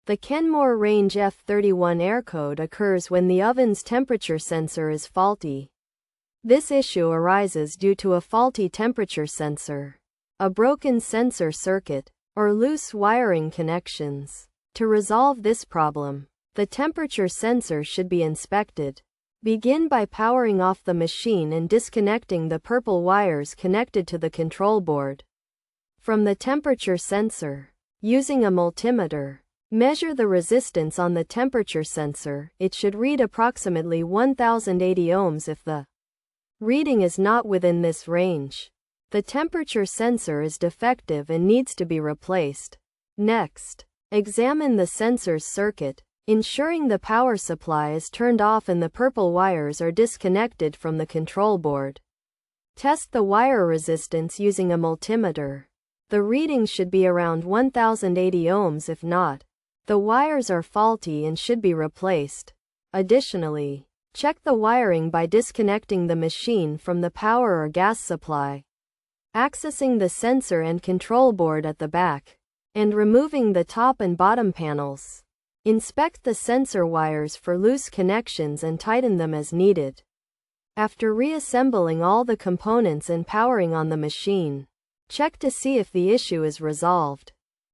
The Kenmore range F31 error code occurs when the oven's temperature sensor is faulty. This issue arises due to a faulty temperature sensor, a broken sensor circuit, or loose wiring connections. To resolve this problem, the temperature sensor should be inspected. Begin by powering off the machine and disconnecting the purple wires connected to the control board. From the temperature sensor, using a multimeter, measure the resistance on the temperature sensor. It should read approximately 1080 ohms. If the reading is not within this range, the temperature sensor is defective and needs to be replaced. Next, examine the sensor's circuit, ensuring the power supply is turned off and the purple wires are disconnected from the control board. Test the wire resistance using a multimeter. The reading should be around 1080 ohms. If not, the wires are faulty and should be replaced. Additionally, check the wiring by disconnecting the machine from the power or gas supply, accessing the sensor and control board at the back, and removing the top and bottom panels. Inspect the sensor wires for loose connections and tighten them as needed. After reassembling all the components and powering on the machine, check to see if the issue is resolved.